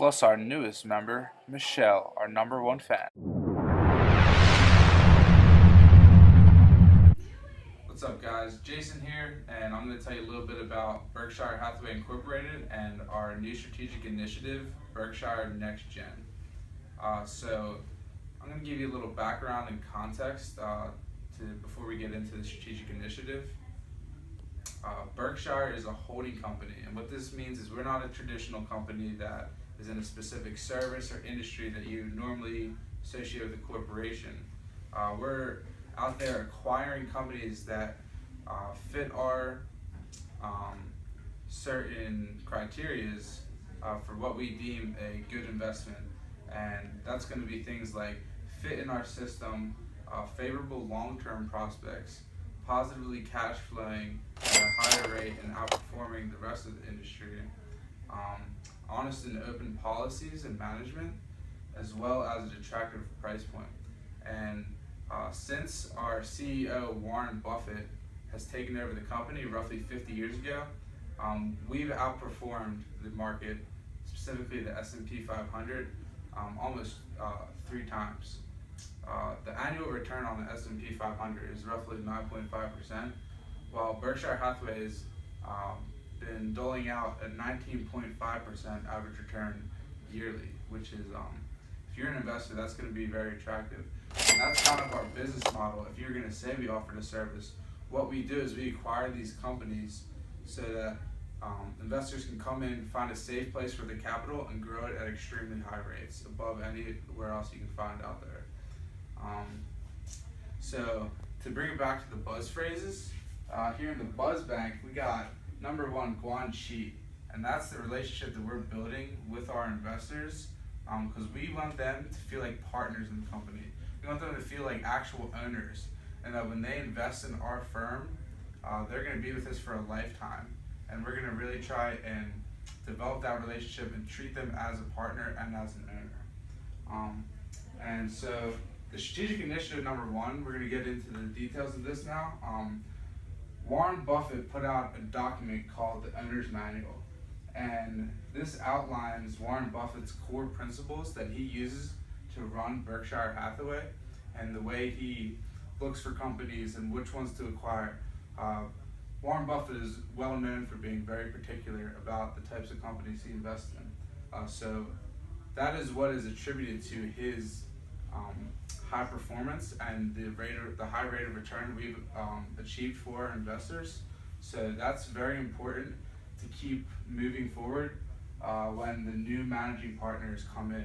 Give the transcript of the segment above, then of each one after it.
plus our newest member, Michelle, our #1 fan. What's up, guys? Jason here, and I'm going to tell you a little bit about Berkshire Hathaway Incorporated and our new strategic initiative, Berkshire NextGen. So I'm going to give you a little background and context before we get into the strategic initiative. Berkshire is a holding company, and what this means is we're not a traditional company that is in a specific service or industry that you normally associate with a corporation. We're out there acquiring companies that fit our certain criterias for what we deem a good investment, and that's going to be things like fit in our system, favorable long-term prospects, positively cash flowing at a higher rate and outperforming the rest of the industry, honest and open policies and management, as well as an attractive price point. And since our CEO Warren Buffett has taken over the company roughly 50 years ago, we've outperformed the market, specifically the S&P 500, almost 3 times. The annual return on the S&P 500 is roughly 9.5%, while Berkshire Hathaway has been doling out a 19.5% average return yearly, which is, if you're an investor, that's going to be very attractive. And that's kind of our business model. If you're going to say we offered a service, what we do is we acquire these companies so that investors can come in, find a safe place for the capital, and grow it at extremely high rates, above anywhere else you can find out there. So to bring it back to the buzz phrases, here in the Buzz Bank, we got #1 Guanxi, and that's the relationship that we're building with our investors, because we want them to feel like partners in the company. We want them to feel like actual owners, and that when they invest in our firm, they're going to be with us for a lifetime, and we're going to really try and develop that relationship and treat them as a partner and as an owner. And so the strategic initiative #1, we're going to get into the details of this now. Warren Buffett put out a document called the Owner's Manual, and this outlines Warren Buffett's core principles that he uses to run Berkshire Hathaway and the way he looks for companies and which ones to acquire. Warren Buffett is well known for being very particular about the types of companies he invests in. So that is what is attributed to his high performance and the high rate of return we've achieved for our investors. So that's very important to keep moving forward when the new managing partners come in,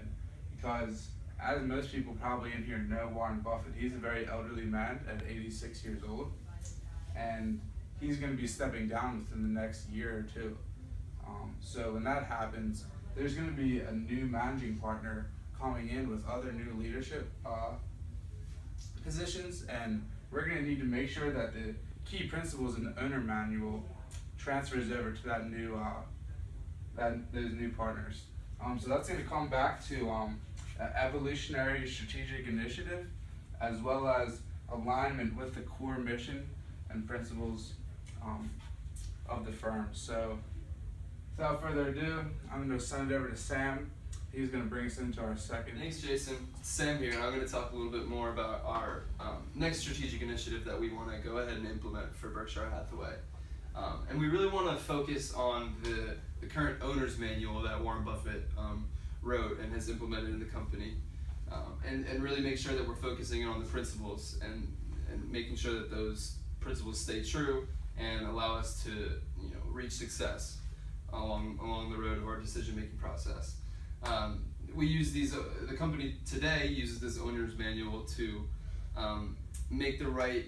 because as most people probably in here know Warren Buffett, he's a very elderly man at 86 years old, and he's going to be stepping down within the next year or two. So when that happens, there's going to be a new managing partner coming in with other new leadership positions, and we're going to need to make sure that the key principles in the owner manual transfers over to that new those new partners. So that's going to come back to an evolutionary strategic initiative, as well as alignment with the core mission and principles of the firm. So without further ado, I'm going to send it over to Sam. He's going to bring us into our second. Thanks, Jason. Sam here, and I'm going to talk a little bit more about our next strategic initiative that we want to go ahead and implement for Berkshire Hathaway. And we really want to focus on the current owner's manual that Warren Buffett wrote and has implemented in the company, and really make sure that we're focusing on the principles and making sure that those principles stay true and allow us to reach success along the road of our decision-making process. We use the company today uses this owner's manual to make the right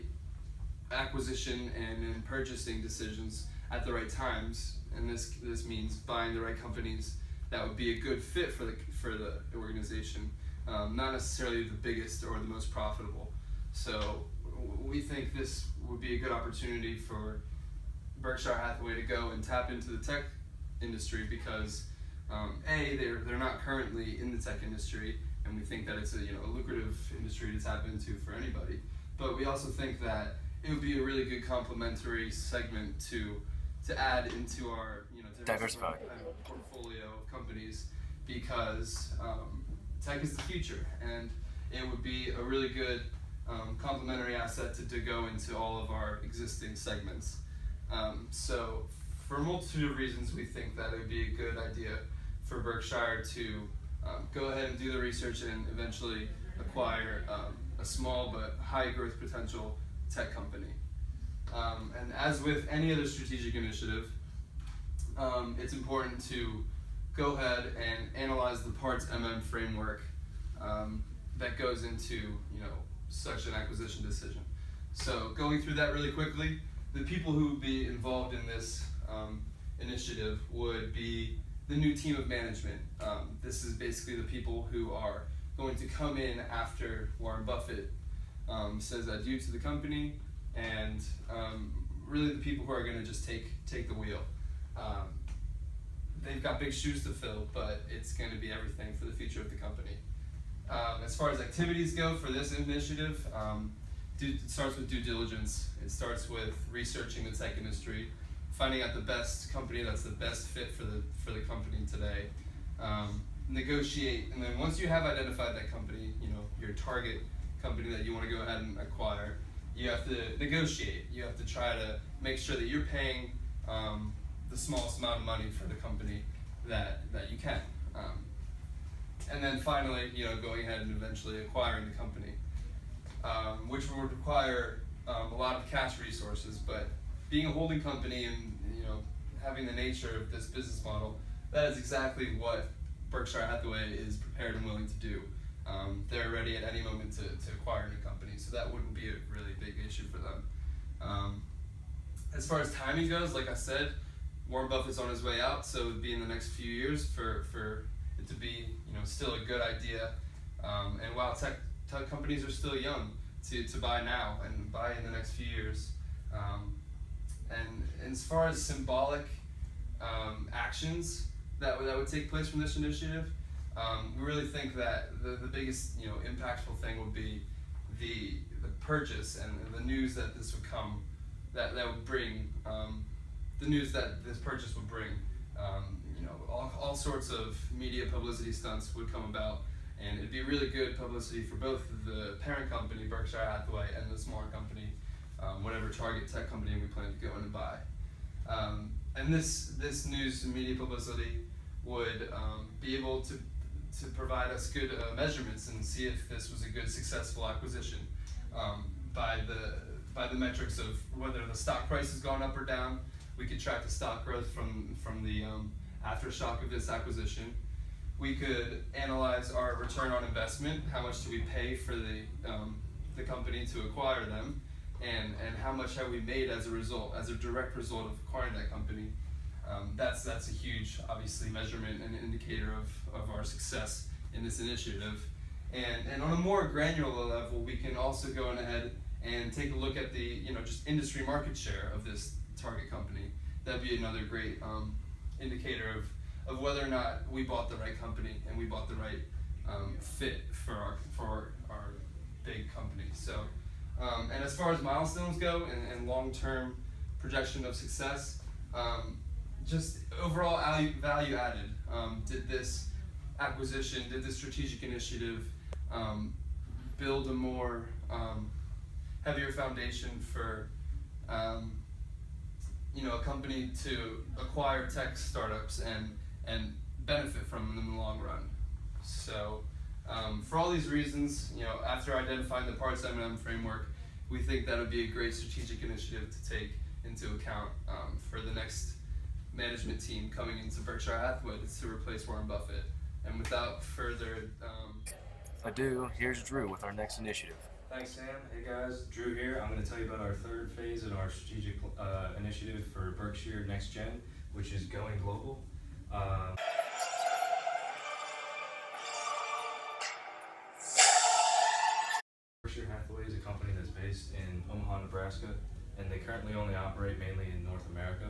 acquisition and purchasing decisions at the right times, and this means buying the right companies that would be a good fit for the organization, not necessarily the biggest or the most profitable. So we think this would be a good opportunity for Berkshire Hathaway to go and tap into the tech industry, because they're not currently in the tech industry, and we think that it's a lucrative industry to tap into for anybody. But we also think that it would be a really good complementary segment to add into our diversified portfolio of companies, because tech is the future, and it would be a really good complementary asset to go into all of our existing segments. So for a multitude of reasons, we think that it would be a good idea for Berkshire to go ahead and do the research and eventually acquire a small but high growth potential tech company. And as with any other strategic initiative, it's important to go ahead and analyze the parts framework that goes into such an acquisition decision. So going through that really quickly, the people who would be involved in this initiative would be the new team of management. This is basically the people who are going to come in after Warren Buffett says adieu to the company, and really the people who are going to just take the wheel. They've got big shoes to fill, but it's going to be everything for the future of the company. As far as activities go for this initiative, it starts with due diligence. It starts with researching the tech industry, finding out the best company that's the best fit for the company today. Negotiate, and then once you have identified that company, your target company that you want to go ahead and acquire, you have to negotiate. You have to try to make sure that you're paying the smallest amount of money for the company that you can. And then finally, going ahead and eventually acquiring the company, which would require a lot of cash resources. But being a holding company and having the nature of this business model, that is exactly what Berkshire Hathaway is prepared and willing to do. They're ready at any moment to acquire a new company, so that wouldn't be a really big issue for them. As far as timing goes, like I said, Warren Buffett's on his way out, so it would be in the next few years for it to be still a good idea. And while tech companies are still young, to buy now and buy in the next few years. And as far as symbolic actions that would take place from this initiative, we really think that the biggest impactful thing would be the purchase and the news that this would come, that would bring, the news that this purchase would bring. All sorts of media publicity stunts would come about, and it'd be really good publicity for both the parent company, Berkshire Hathaway, and the smaller company, whatever target tech company we plan to go in and buy. And this news and media publicity would be able to provide us good measurements and see if this was a good, successful acquisition by the metrics of whether the stock price has gone up or down. We could track the stock growth from the aftershock of this acquisition. We could analyze our return on investment. How much do we pay for the company to acquire them, and how much have we made as a direct result of acquiring that company. That's a huge, obviously, measurement and indicator of our success in this initiative. And on a more granular level, we can also go ahead and take a look at the just industry market share of this target company. That'd be another great indicator of whether or not we bought the right company and we bought the right fit for our big company. So, and as far as milestones go and long-term projection of success, just overall value added. Did this acquisition, did this strategic initiative build a more heavier foundation for a company to acquire tech startups and benefit from them in the long run? So for all these reasons, after identifying the parts framework, we think that would be a great strategic initiative to take into account for the next management team coming into Berkshire Hathaway to replace Warren Buffett. And without further ado, here's Drew with our next initiative. Thanks, Sam. Hey guys, Drew here. I'm going to tell you about our third phase in our strategic initiative for Berkshire NextGen, which is going global. Berkshire Hathaway is a company that's based in Omaha, Nebraska, and they currently only operate mainly in North America.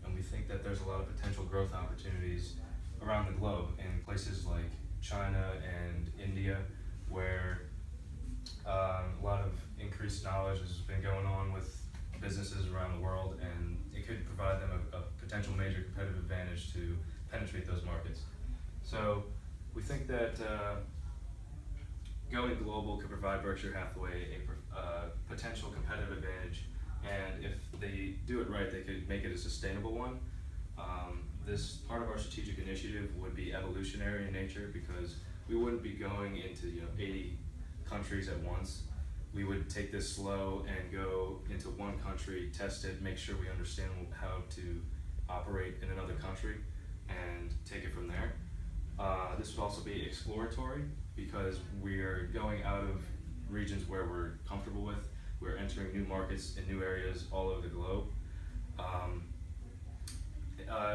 And we think that there's a lot of potential growth opportunities around the globe in places like China and India, where a lot of increased knowledge has been going on with businesses around the world, and it could provide them a potential major competitive advantage to penetrate those markets. So We think that going global could provide Berkshire Hathaway a potential competitive advantage, and if they do it right, they could make it a sustainable one. This part of our strategic initiative would be evolutionary in nature because we wouldn't be going into 80 countries at once. We would take this slow and go into one country, test it, make sure we understand how to operate in another country, and take it from there. This would also be exploratory because we're going out of regions where we're comfortable with. We're entering new markets in new areas all over the globe.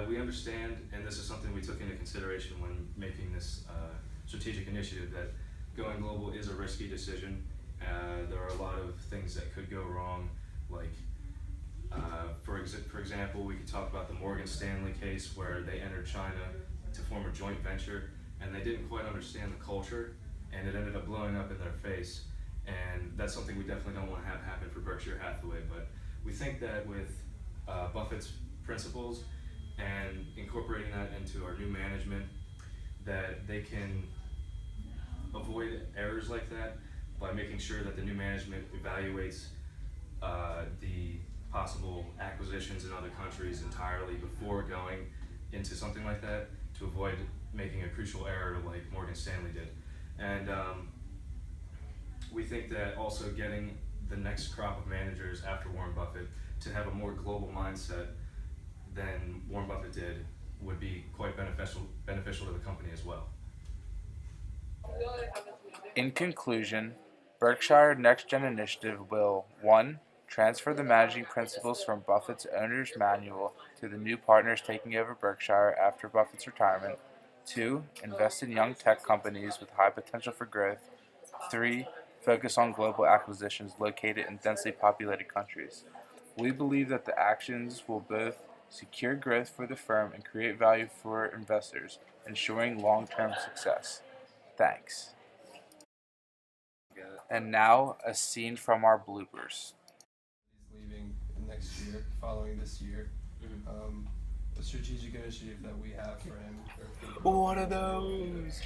We understand, and this is something we took into consideration when making this strategic initiative, that going global is a risky decision. There are a lot of things that could go wrong, like for example, we could talk about the Morgan Stanley case where they entered China to form a joint venture, and they didn't quite understand the culture, and it ended up blowing up in their face. And that's something we definitely don't want to have happen for Berkshire Hathaway. But we think that with Buffett's principles and incorporating that into our new management, that they can avoid errors like that by making sure that the new management evaluates the possible acquisitions in other countries entirely before going into something like that, to avoid making a crucial error like Morgan Stanley did. And we think that also getting the next crop of managers after Warren Buffett to have a more global mindset than Warren Buffett did would be quite beneficial to the company as well. In conclusion, Berkshire NextGen initiative will 1. Transfer the managing principles from Buffett's owner's manual to the new partners taking over Berkshire after Buffett's retirement. 2. Invest in young tech companies with high potential for growth. 3. Focus on global acquisitions located in densely populated countries. We believe that the actions will both secure growth for the firm and create value for investors, ensuring long-term success. Thanks. And now, a scene from our bloopers. He's leaving next year, following this year. The strategic initiative that we have for him. One of those!